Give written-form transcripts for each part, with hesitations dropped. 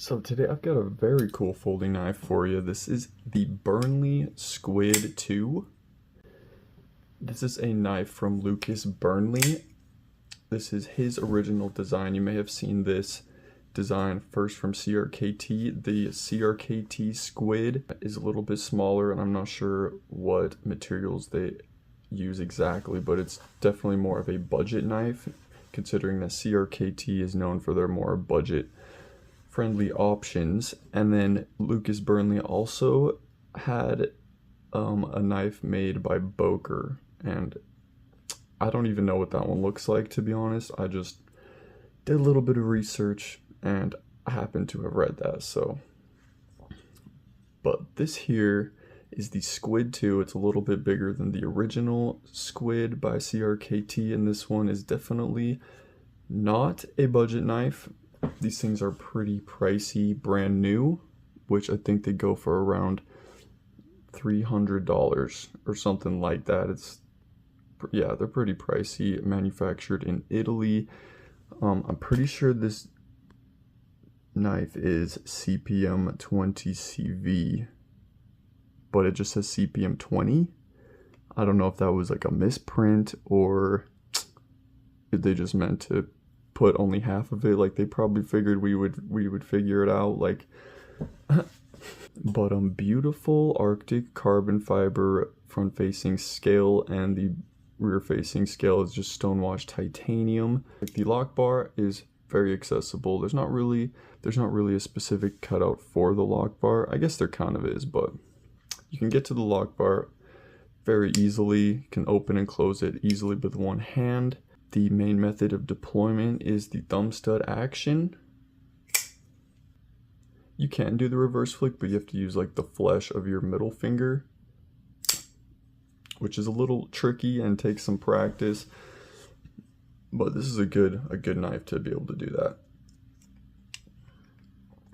So today I've got a very cool folding knife for you. This is the Burnley SQD-2. This is a knife from Lucas Burnley. This is his original design. You may have seen this design first from CRKT. The CRKT Squid is a little bit smaller, and I'm not sure what materials they use exactly, but it's definitely more of a budget knife, considering that CRKT is known for their more budget friendly options. And then Lucas Burnley also had a knife made by Boker, and I don't even know what that one looks like, to be honest. I just did a little bit of research and I happened to have read that. So but this here is the Squid 2. It's a little bit bigger than the original Squid by CRKT, and this one is definitely not a budget knife. These things are pretty pricey, brand new, which I think they go for around $300 or something like that. Yeah, they're pretty pricey, manufactured in Italy. I'm pretty sure this knife is CPM 20 CV, but it just says CPM 20. I don't know if that was like a misprint or if they just meant to put only half of it. Like, they probably figured we would figure it out, like. But beautiful Arctic carbon fiber front facing scale, and the rear facing scale is just stonewashed titanium. Like, the lock bar is very accessible. There's not really a specific cutout for the lock bar. I guess there kind of is, but you can get to the lock bar very easily. You can open and close it easily with one hand. The main method of deployment is the thumb stud action. You can do the reverse flick, but you have to use like the flesh of your middle finger, which is a little tricky and takes some practice. But this is a good knife to be able to do that.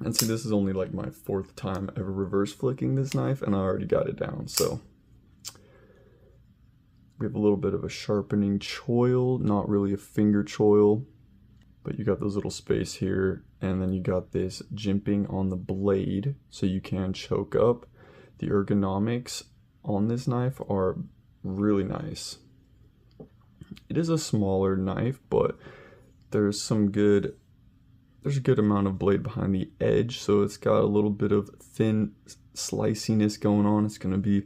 And see, this is only like my 4th time ever reverse flicking this knife, and I already got it down. So we have a little bit of a sharpening choil, not really a finger choil, but you got those little space here, and then you got this jimping on the blade so you can choke up. The ergonomics on this knife are really nice. It is a smaller knife, but there's a good amount of blade behind the edge, so it's got a little bit of thin sliciness going on. It's going to be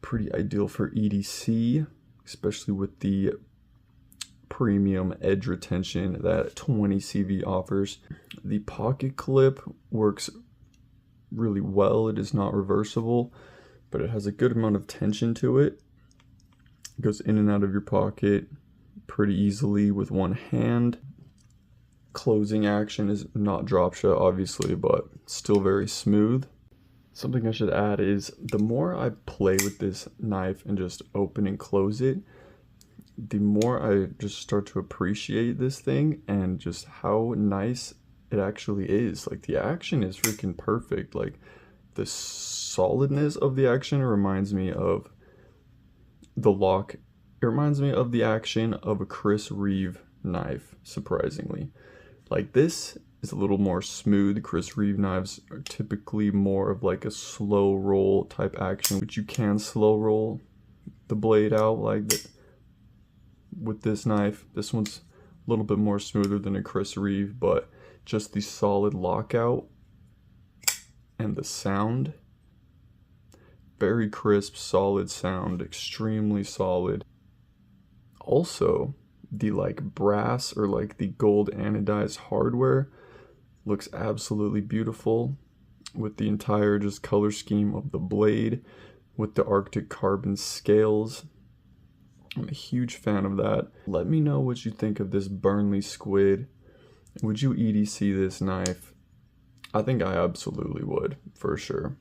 pretty ideal for EDC, especially with the premium edge retention that 20 CV offers. The pocket clip works really well. It is not reversible, but it has a good amount of tension to it. It goes in and out of your pocket pretty easily with one hand. Closing action is not drop shot, obviously, but still very smooth. Something I should add is the more I play with this knife and just open and close it, the more I just start to appreciate this thing and just how nice it actually is. Like, the action is freaking perfect. Like, the solidness of the action reminds me of the lock. It reminds me of the action of a Chris Reeve knife, surprisingly. Like, this is a little more smooth. Chris Reeve knives are typically more of like a slow roll type action, which you can slow roll the blade out like that. With this knife, this one's a little bit more smoother than a Chris Reeve, but just the solid lockout and the sound, very crisp, solid sound, extremely solid. Also, the like brass or like the gold anodized hardware looks absolutely beautiful with the entire just color scheme of the blade with the Arctic carbon scales. I'm a huge fan of that. Let me know what you think of this Burnley Squid. Would you EDC this knife? I think I absolutely would, for sure.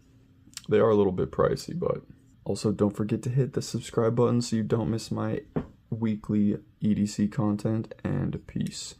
They are a little bit pricey, but also don't forget to hit the subscribe button so you don't miss my weekly EDC content, and peace.